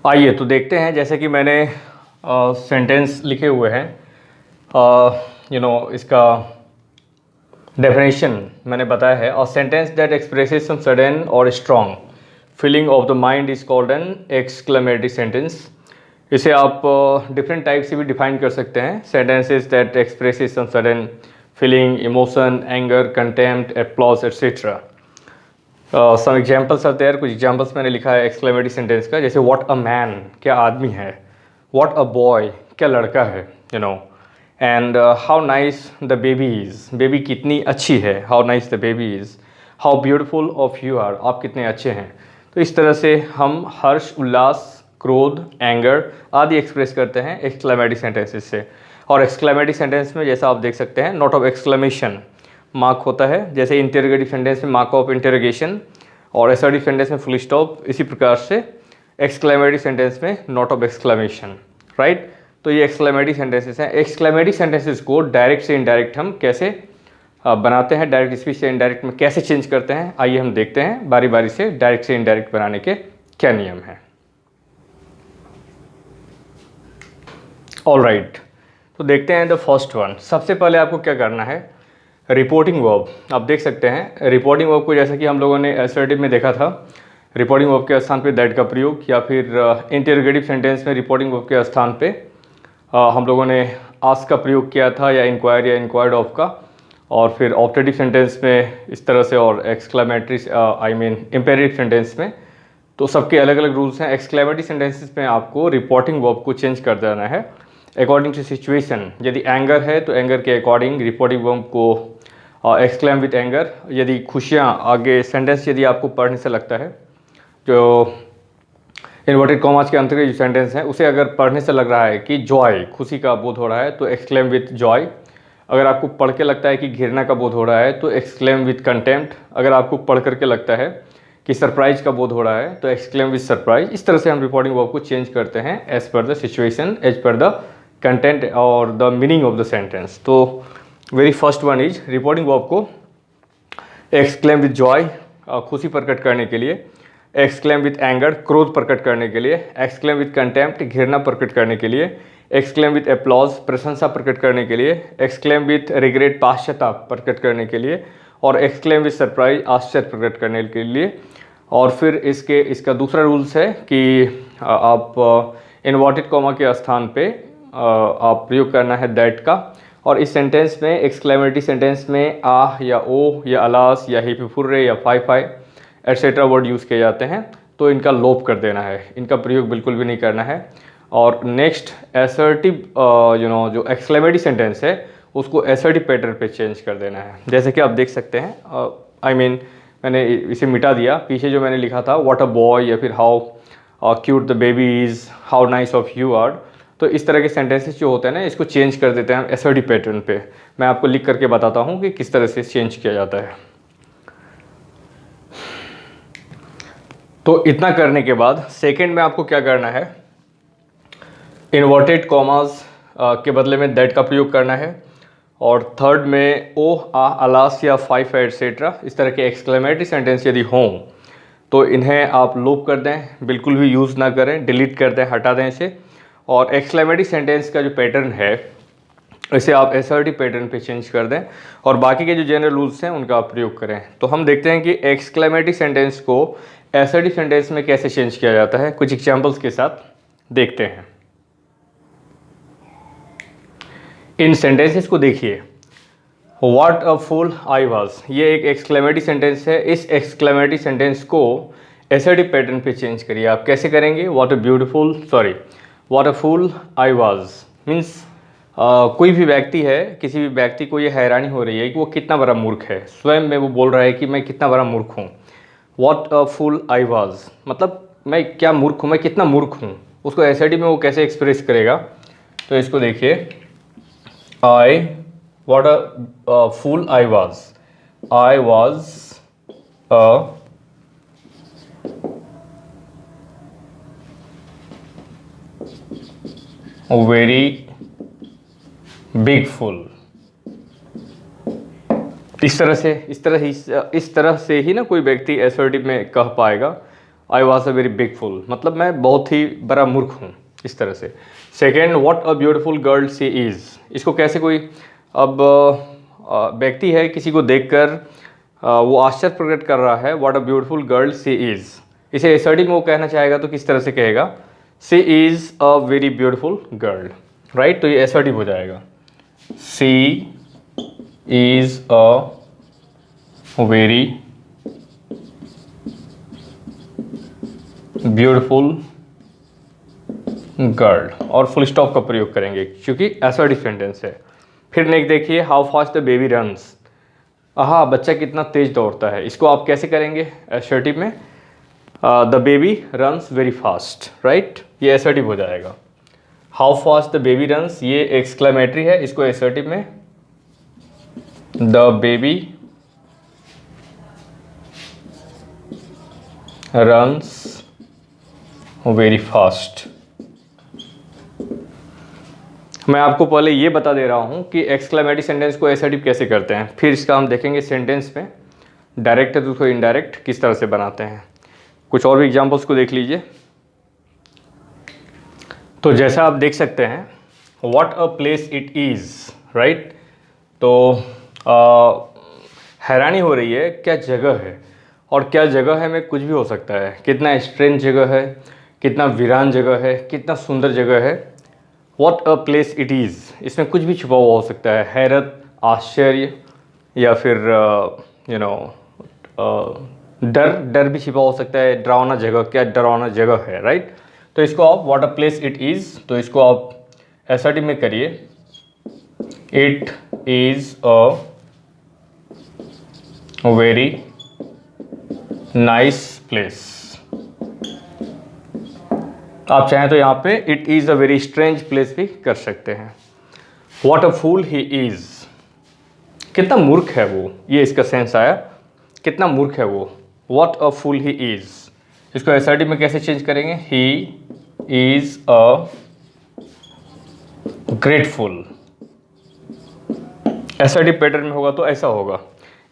आइए तो देखते हैं, जैसे कि मैंने सेंटेंस लिखे हुए हैं, इसका डेफिनेशन मैंने बताया है। और sentence that expresses some sudden और strong feeling of the mind is called an exclamatory sentence. इसे आप डिफरेंट टाइप से भी डिफाइन कर सकते हैं। Sentences that expresses some sudden feeling, emotion, anger, contempt, applause et cetera. Some examples आते हैं, कुछ एग्जाम्पल्स मैंने लिखा है एक्सक्लेमेटरी सेंटेंस का, जैसे व्हाट अ मैन, क्या आदमी है, व्हाट अ बॉय, क्या लड़का है, and how nice the baby is, baby कितनी अच्छी है, how nice the baby is, how beautiful of you are, आप कितने अच्छे हैं। तो इस तरह से हम हर्ष, उल्लास, क्रोध, एंगर आदि एक्सप्रेस करते हैं एक्सक्लेमेटरी सेंटेंसेस से। और एक्सक्लेमेटरी सेंटेंस में जैसा आप देख सकते हैं, नोट ऑफ एक्सक्लेमेशन मार्क होता है, जैसे इंटरोगेटिव सेंटेंस में मार्क ऑफ इंटरोगेशन और असर्टिव सेंटेंस में फुल स्टॉप। इसी प्रकार से एक्सक्लेमेटरी सेंटेंस में नोट ऑफ एक्सक्लेमेशन, राइट। तो ये एक्सक्लेमेटरी सेंटेंसेस हैं। एक्सक्लेमेटरी सेंटेंसेस को डायरेक्ट से इनडायरेक्ट हम कैसे बनाते हैं, डायरेक्ट स्पीच से इनडायरेक्ट में कैसे चेंज करते हैं, आइए हम देखते हैं बारी बारी से डायरेक्ट से इनडायरेक्ट बनाने के क्या नियम हैं। ऑलराइट, तो देखते हैं द फर्स्ट वन। सबसे पहले आपको क्या करना है, रिपोर्टिंग वर्ब। आप देख सकते हैं रिपोर्टिंग वर्ब को, जैसा कि हम लोगों ने असर्टिव में देखा था, रिपोर्टिंग वर्ब के स्थान पे दैट का प्रयोग, या फिर इंटरोगेटिव सेंटेंस में रिपोर्टिंग वर्ब के स्थान पे हम लोगों ने आस्क का प्रयोग किया था, या इंक्वायर या इंक्वायर्ड ऑफ का। और फिर ऑप्टेटिव सेंटेंस में इस तरह से, और एक्सक्लेमेटरी इंपेरेटिव सेंटेंस में। तो सबके अलग अलग रूल्स हैं। एक्सक्लेमेटरी सेंटेंसेस में आपको रिपोर्टिंग वर्ब को चेंज कर देना है अकॉर्डिंग टू सिचुएशन। यदि एंगर है तो एंगर के अकॉर्डिंग रिपोर्टिंग वर्ब को एक्सक्लेम विथ एंगर। यदि खुशियाँ, आगे सेंटेंस यदि आपको पढ़ने से लगता है, जो इन्वर्टेड कॉमास के अंतर के जो सेंटेंस है, उसे अगर पढ़ने से लग रहा है कि जॉय, खुशी का बोध हो रहा है, तो एक्सक्लेम विथ जॉय। अगर आपको पढ़ के लगता है कि घृणा का बोध हो रहा है, तो एक्सक्लेम विथ कंटेम्प्ट। अगर आपको पढ़ करके लगता है कि सरप्राइज का बोध हो रहा है, तो एक्सक्लेम विथ सरप्राइज। इस तरह से हम रिपोर्टिंग वर्ब को चेंज करते हैं as per the situation, as per the content और the meaning of the sentence. तो very first one is reporting verb को एक्सक्लेम विथ जॉय, खुशी प्रकट करने के लिए, एक्सक्लेम विथ एंगर, क्रोध प्रकट करने के लिए, एक्सक्लेम विथ कंटेम्प्ट, घृणा प्रकट करने के लिए, एक्सक्लेम विथ एप्लॉज, प्रशंसा प्रकट करने के लिए, एक्सक्लेम विथ रिग्रेट, पश्चाताप प्रकट करने के लिए, और एक्सक्लेम विथ सरप्राइज, आश्चर्य प्रकट करने के लिए। और फिर इसका दूसरा रूल्स है कि आप इन्वर्टेड कॉमा के स्थान पे आप प्रयोग करना है दैट का। और इस सेंटेंस में, एक्सक्लेमेटरी सेंटेंस में, आह या ओ या अलास या हिफिफुर्रे या fie fie et cetera word use किए जाते हैं, तो इनका लोप कर देना है, इनका प्रयोग बिल्कुल भी नहीं करना है। और नेक्स्ट एसर्टिव, जो एक्सक्लेमेटरी सेंटेंस है, उसको एसर्टिव पैटर्न पे चेंज कर देना है। जैसे कि आप देख सकते हैं, मैंने इसे मिटा दिया, पीछे जो मैंने लिखा था व्हाट अ बॉय, या फिर how cute the baby is, how nice of you are. तो इस तरह के सेंटेंसेस जो होते हैं ना, इसको चेंज कर देते हैं एसर्टिव पैटर्न पे। मैं आपको लिख करके बताता हूँ कि किस तरह से चेंज किया जाता है। तो इतना करने के बाद सेकंड में आपको क्या करना है, इन्वर्टेड कॉमास के बदले में दैट का प्रयोग करना है। और थर्ड में ओ, आ, अलास या फाइफ एट्सेट्रा, इस तरह के एक्सक्लेमेटरी सेंटेंस यदि हों तो इन्हें आप लोप कर दें, बिल्कुल भी यूज़ ना करें, डिलीट कर दें, हटा दें इसे। और एक्सक्लेमेटरी सेंटेंस का जो पैटर्न है, इसे आप एसर्टिव पैटर्न पे चेंज कर दें, और बाकी के जो जनरल रूल्स हैं उनका आप प्रयोग करें। तो हम देखते हैं कि एक्सक्लेमेटरी सेंटेंस को एसर्टिव सेंटेंस में कैसे चेंज किया जाता है, कुछ एग्जांपल्स के साथ देखते हैं। इन सेंटेंसेस को देखिए, what a fool I was, ये एक एक्सक्लेमेटरी सेंटेंस है। इस एक्सक्लेमेटरी सेंटेंस को एसर्टिव पैटर्न पे चेंज करिए। आप कैसे करेंगे, what a fool I was means कोई भी व्यक्ति है, किसी भी व्यक्ति को ये हैरानी हो रही है कि वो कितना बड़ा मूर्ख है, स्वयं में वो बोल रहा है कि मैं कितना बड़ा मूर्ख हूँ। What a fool I was मतलब मैं क्या मूर्ख हूँ, मैं कितना मूर्ख हूँ। उसको एसर्टिव में वो कैसे एक्सप्रेस करेगा, तो इसको देखिए, what a fool I was a very big fool। इस तरह से ही ना कोई व्यक्ति एसर्टिव में कह पाएगा। I was a very big fool, मतलब मैं बहुत ही बड़ा मूर्ख हूँ, इस तरह से। Second, what a beautiful girl she is, इसको कैसे कोई अब व्यक्ति है, किसी को देखकर वो आश्चर्य प्रकट कर रहा है, what a beautiful girl she is, इसे एसर्टिव में वो कहना चाहेगा तो किस तरह से कहेगा, she is a very beautiful girl, right. तो ये एसर्टिव हो जाएगा, she is a very beautiful girl, और फुल स्टॉप का प्रयोग करेंगे क्योंकि एसर्टिव सेंटेंस है। फिर नेक्स्ट देखिए, how fast the baby runs, हाँ बच्चा कितना तेज दौड़ता है, इसको आप कैसे करेंगे एसर्टिव में, the baby runs very fast, right, ये एसर्टिव हो जाएगा। How fast the baby runs, ये एक्सक्लेमेटरी है, इसको एसर्टिव में the baby runs very fast. मैं आपको पहले ये बता दे रहा हूँ कि एक्सक्लेमेटरी सेंटेंस को एसर्टिव कैसे करते हैं, फिर इसका हम देखेंगे सेंटेंस में डायरेक्ट है तो इनडायरेक्ट किस तरह से बनाते हैं। कुछ और भी एग्जांपल्स को देख लीजिए। तो जैसा आप देख सकते हैं, what a place it is, right. तो हैरानी हो रही है, क्या जगह है, और क्या जगह है में कुछ भी हो सकता है, कितना स्ट्रेंज जगह है, कितना वीरान जगह है, कितना सुंदर जगह है। What a place it is, इसमें कुछ भी छुपा हुआ हो सकता है, हैरत, आश्चर्य, या फिर डर भी छिपा हो सकता है, डरावना जगह, क्या डरावना जगह है, राइट। तो इसको आप what a place it is, तो इसको आप एसर्टिव में करिए, it is a very nice place. आप चाहें तो यहाँ पे it is a very strange place भी कर सकते हैं। What a fool he is, कितना मूर्ख है वो, ये इसका सेंस आया, कितना मूर्ख है वो। What a fool he is, इसको एसर्टिव में कैसे चेंज करेंगे, he is a grateful. Assertive pattern में होगा तो ऐसा होगा,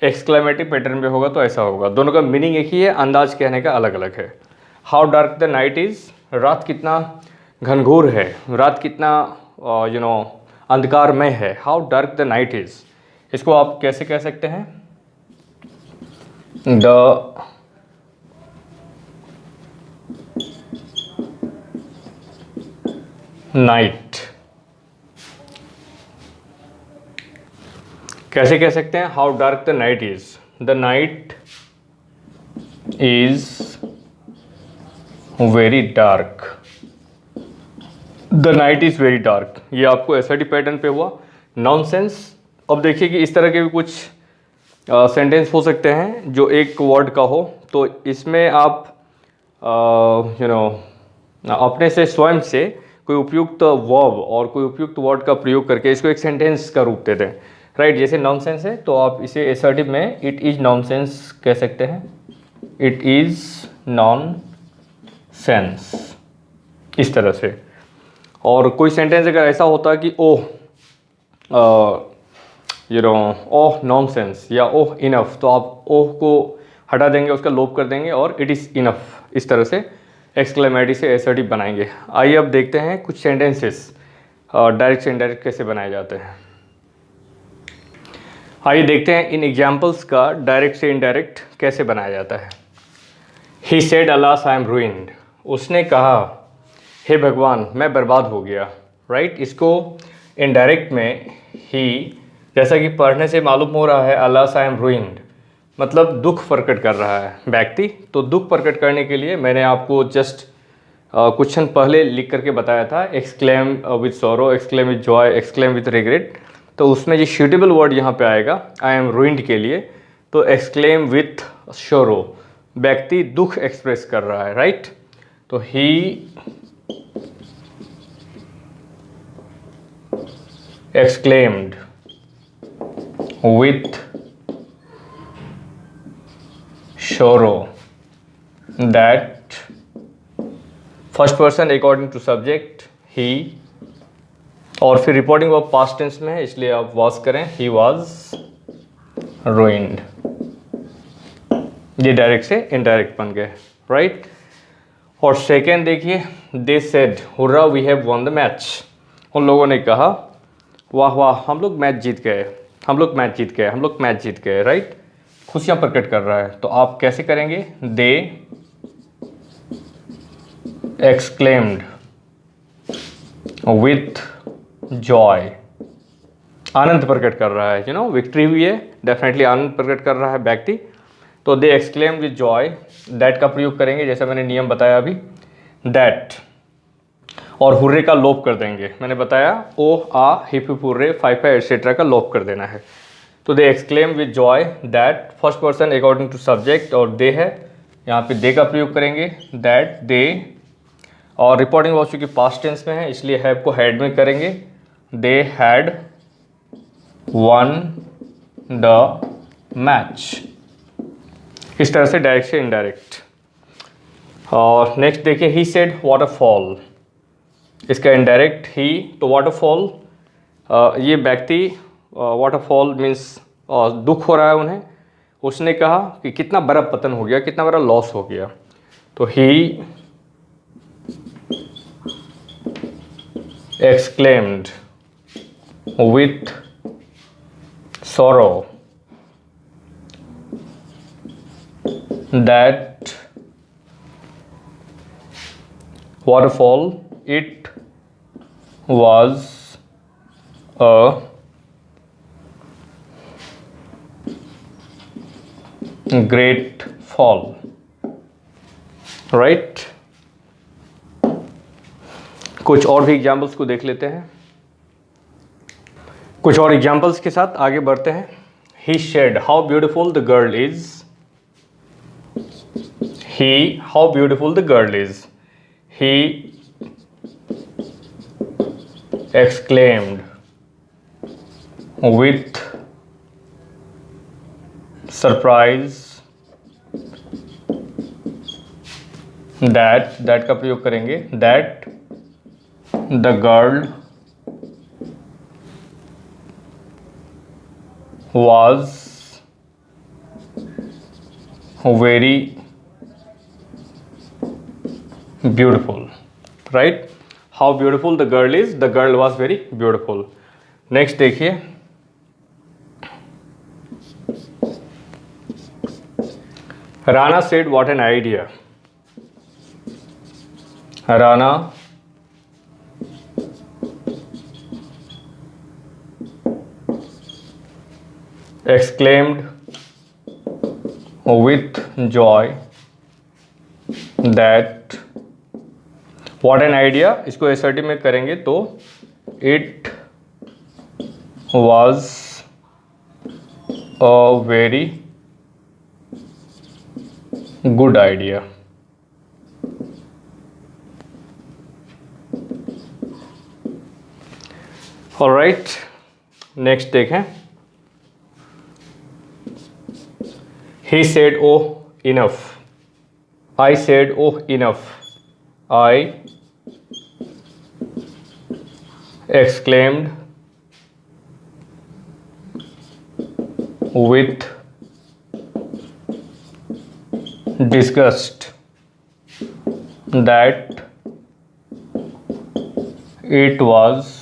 एक्सक्लेमेटिव पैटर्न में होगा तो ऐसा होगा, दोनों का मीनिंग एक ही है, अंदाज कहने का अलग अलग है। How dark the night is, रात कितना घनघोर है, रात कितना अंधकारमय है। How dark the night is, इसको आप कैसे कह सकते हैं, द नाइट, कैसे कह सकते हैं, how dark the night is, the night is very dark, the night is very dark, ये आपको एसर्टिव पैटर्न पे हुआ। नॉनसेंस, अब देखिए कि इस तरह के भी कुछ सेंटेंस हो सकते हैं जो एक वर्ड का हो, तो इसमें आप अपने से स्वयं से कोई उपयुक्त वर्ब और कोई उपयुक्त वर्ड का प्रयोग करके इसको एक सेंटेंस का रूप दे दें, राइट। जैसे नॉनसेंस है तो आप इसे एसर्टिव में इट इज़ नॉनसेंस कह सकते हैं, इट इज़ नॉन सेंस, इस तरह से। और कोई सेंटेंस अगर ऐसा होता है कि ओह ओह नॉनसेंस या ओह इनफ, तो आप ओह को हटा देंगे, उसका लोप कर देंगे और इट इज़ इनफ, इस तरह से एक्सक्लेमेटरी से एसर्टिव बनाएंगे। आइए अब देखते हैं कुछ सेंटेंसेस डायरेक्ट से इनडायरेक्ट कैसे बनाए जाते हैं। आइए देखते हैं इन एग्जाम्पल्स का डायरेक्ट से इनडायरेक्ट कैसे बनाया जाता है। He said alas I am ruined, उसने कहा हे भगवान मैं बर्बाद हो गया, राइट। इसको इनडायरेक्ट में ही, जैसा कि पढ़ने से मालूम हो रहा है, अलास आई एम रूइंड मतलब दुख प्रकट कर रहा है व्यक्ति। तो दुख प्रकट करने के लिए मैंने आपको जस्ट कुछ क्षण पहले लिख करके बताया था, exclaim with sorrow, exclaim with Joy, exclaim with regret. तो उसमें जो सूटेबल वर्ड यहाँ पे आएगा आई एम रूइंड के लिए, तो एक्सक्लेम विथ शोरो, व्यक्ति दुख एक्सप्रेस कर रहा है, राइट। तो he exclaimed with sorrow that, first person according to subject ही, और फिर रिपोर्टिंग वर्ब पास्ट टेंस में है इसलिए आप वॉज करें, ही वॉज ruined। ये डायरेक्ट से इनडायरेक्ट बन गए, राइट। और सेकेंड देखिए, they said hurray we have won the match. उन लोगों ने कहा वाह वाह हम लोग मैच जीत गए, हम लोग मैच जीत गए, हम लोग मैच जीत गए, राइट। खुशियाँ प्रकट कर रहा है, तो आप कैसे करेंगे? दे एक्सक्लेम्ड विथ जॉय। आनंद प्रकट कर रहा है, यू नो विक्ट्री हुई है, डेफिनेटली आनंद प्रकट कर रहा है व्यक्ति। तो they exclaim with joy, that का प्रयोग करेंगे जैसा मैंने नियम बताया अभी, दैट। और हुर्रे का लोप कर देंगे, मैंने बताया oh ah hip hip hurray five etcetera का लोप कर देना है। तो they exclaim with joy that, first person according to subject और दे है, यहाँ पे दे का प्रयोग करेंगे, दैट दे। और रिपोर्टिंग वर्ब चूँकि पास्ट टेंस में है इसलिए हैव को हैड में करेंगे, they had one the match. इस तरह से डायरेक्ट से इनडायरेक्ट। और नेक्स्ट देखिए, ही सेड वाटरफॉल, इसका इनडायरेक्ट ही, तो वाटरफॉल ये व्यक्ति, वाटरफॉल मीन्स दुख हो रहा है उन्हें, उसने कहा कि कितना बड़ा पतन हो गया, कितना बड़ा लॉस हो गया। तो he exclaimed with sorrow that waterfall, it was a great fall, right। कुछ और भी एग्जाम्पल्स को देख लेते हैं, कुछ और एग्जाम्पल्स के साथ आगे बढ़ते हैं। He said how beautiful the girl is, he how beautiful the girl is, he exclaimed with surprise that का प्रयोग करेंगे, that the girl was very beautiful, right। How beautiful the girl is, the girl was very beautiful। Next देखिए, Rana said what an idea, Rana exclaimed with joy that what an idea, इसको assertive में करेंगे तो it was a very good idea। Alright, next देखें, he said oh enough, I said oh enough, I exclaimed with disgust that it was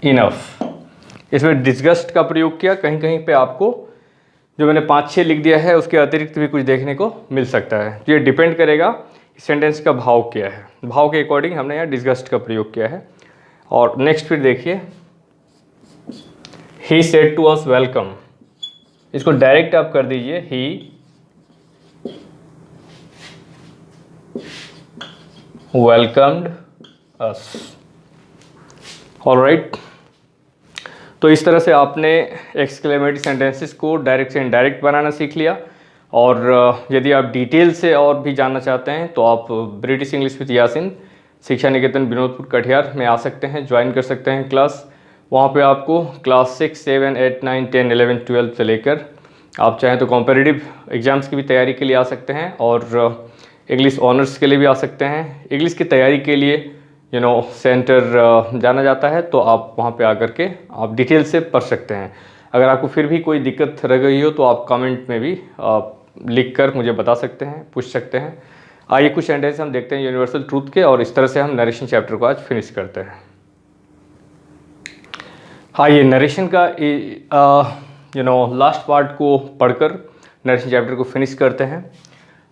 enough। इसमें disgust का प्रयोग किया, कहीं कहीं पे आपको जो मैंने 5-6 लिख दिया है उसके अतिरिक्त भी कुछ देखने को मिल सकता है। तो ये डिपेंड करेगा सेंटेंस का भाव क्या है, भाव के अकॉर्डिंग हमने यहाँ डिस्गस्ट का प्रयोग किया है। और नेक्स्ट फिर देखिए, he said to us welcome, इसको डायरेक्ट आप कर दीजिए, ही वेलकम्ड अस। ऑलराइट, तो इस तरह से आपने एक्सक्लेमेटरी सेंटेंसेस को डायरेक्ट से इनडायरेक्ट बनाना सीख लिया। और यदि आप डिटेल से और भी जानना चाहते हैं तो आप ब्रिटिश इंग्लिश विद यासिन शिक्षा निकेतन विनोदपुर कटिहार में आ सकते हैं, ज्वाइन कर सकते हैं क्लास। वहाँ पे आपको क्लास 6, 7, 8, 9, 10, 11, 12 से लेकर आप चाहें तो कॉम्पिटिटिव एग्ज़ाम्स की भी तैयारी के लिए आ सकते हैं और इंग्लिश ऑनर्स के लिए भी आ सकते हैं। इंग्लिश की तैयारी के लिए सेंटर जाना जाता है, तो आप वहाँ पे आकर के आप डिटेल से पढ़ सकते हैं। अगर आपको फिर भी कोई दिक्कत रह गई हो तो आप कमेंट में भी आप लिख कर मुझे बता सकते हैं, पूछ सकते हैं। आइए कुछ सेंटेंस हम देखते हैं यूनिवर्सल ट्रूथ के, और इस तरह से हम नरेशन चैप्टर को आज फिनिश करते हैं। आइए नरेशन का लास्ट पार्ट को पढ़कर नरेशन चैप्टर को फिनिश करते हैं।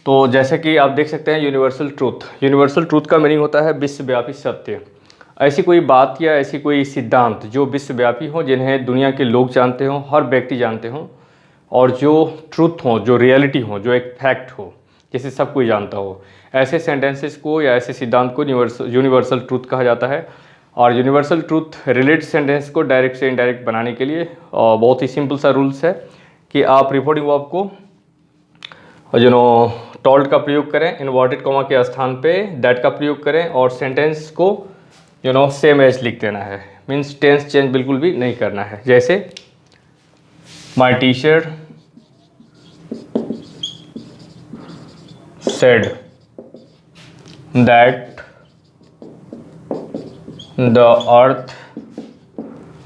तो जैसे कि आप देख सकते हैं यूनिवर्सल ट्रूथ का मीनिंग होता है विश्वव्यापी सत्य। ऐसी कोई बात या ऐसी कोई सिद्धांत जो विश्वव्यापी हो, जिन्हें दुनिया के लोग जानते हों, हर व्यक्ति जानते हों, और जो ट्रूथ हो, जो रियलिटी हो, जो एक फैक्ट हो, जिसे सब कोई जानता हो, ऐसे सेंटेंसेस को या ऐसे सिद्धांत को यूनिवर्सल ट्रूथ कहा जाता है। और यूनिवर्सल ट्रूथ रिलेटेड सेंटेंस को डायरेक्ट से इनडायरेक्ट बनाने के लिए बहुत ही सिंपल सा रूल्स है कि आप रिपोर्टिंग वर्ब को टोल्ड का प्रयोग करें, इन्वर्टेड कॉमा के स्थान पे दैट का प्रयोग करें, और सेंटेंस को सेम एज लिख देना है। मीन्स टेंस चेंज बिल्कुल भी नहीं करना है। जैसे my teacher said that the earth,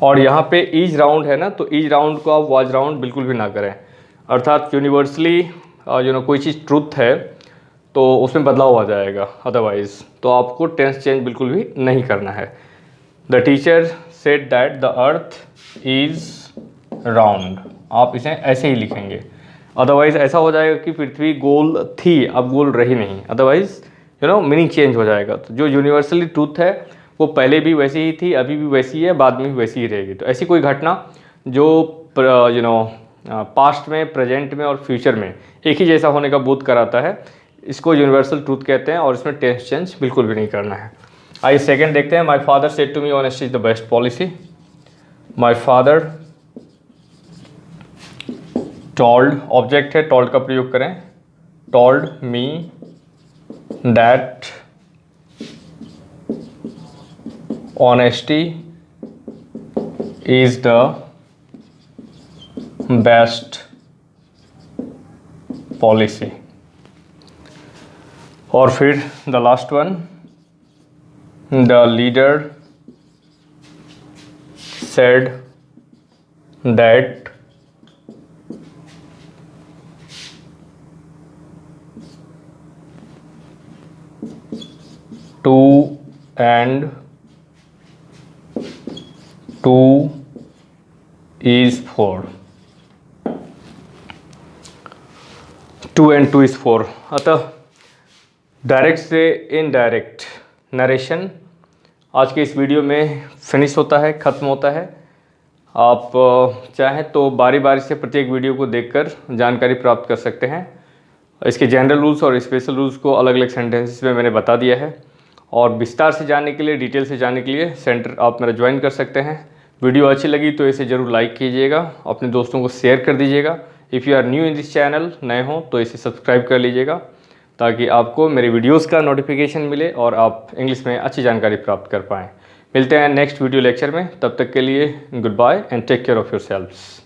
और यहाँ पे ईज राउंड है ना, तो ईज राउंड को आप वाज राउंड बिल्कुल भी ना करें। अर्थात यूनिवर्सली कोई चीज़ ट्रूथ है तो उसमें बदलाव आ जाएगा, अदरवाइज तो आपको टेंस चेंज बिल्कुल भी नहीं करना है। The teacher said that the earth is round, आप इसे ऐसे ही लिखेंगे। अदरवाइज ऐसा हो जाएगा कि पृथ्वी गोल थी, अब गोल रही नहीं, अदरवाइज मीनिंग चेंज हो जाएगा। तो जो यूनिवर्सली ट्रूथ है वो पहले भी वैसी ही थी, अभी भी वैसी है, बाद में भी वैसी ही रहेगी। तो ऐसी कोई घटना जो पास्ट में, प्रेजेंट में और फ्यूचर में एक ही जैसा होने का बोध कराता है, इसको यूनिवर्सल ट्रूथ कहते हैं, और इसमें टेंस चेंज बिल्कुल भी नहीं करना है। आइए सेकंड देखते हैं। My father said to me honesty is the best policy. My father told, object है, टोल्ड का प्रयोग करें, told me that honesty is the best policy. और फिर the last one, the leader said that two and two is four. 2 and 2 is 4। अतः direct से indirect narration आज के इस वीडियो में फिनिश होता है, ख़त्म होता है। आप चाहें तो बारी बारी से प्रत्येक वीडियो को देखकर जानकारी प्राप्त कर सकते हैं। इसके जनरल रूल्स और स्पेशल रूल्स को अलग अलग सेंटेंसेस में मैंने बता दिया है, और विस्तार से जानने के लिए, डिटेल से जानने के लिए सेंटर आप मेरा ज्वाइन कर सकते हैं। वीडियो अच्छी लगी तो इसे ज़रूर लाइक कीजिएगा, अपने दोस्तों को शेयर कर दीजिएगा। If you are new in this channel, नए हो तो इसे सब्सक्राइब कर लीजिएगा, ताकि आपको मेरे वीडियोस का नोटिफिकेशन मिले और आप इंग्लिश में अच्छी जानकारी प्राप्त कर पाएँ। मिलते हैं नेक्स्ट वीडियो लेक्चर में, तब तक के लिए goodbye and take care of yourselves.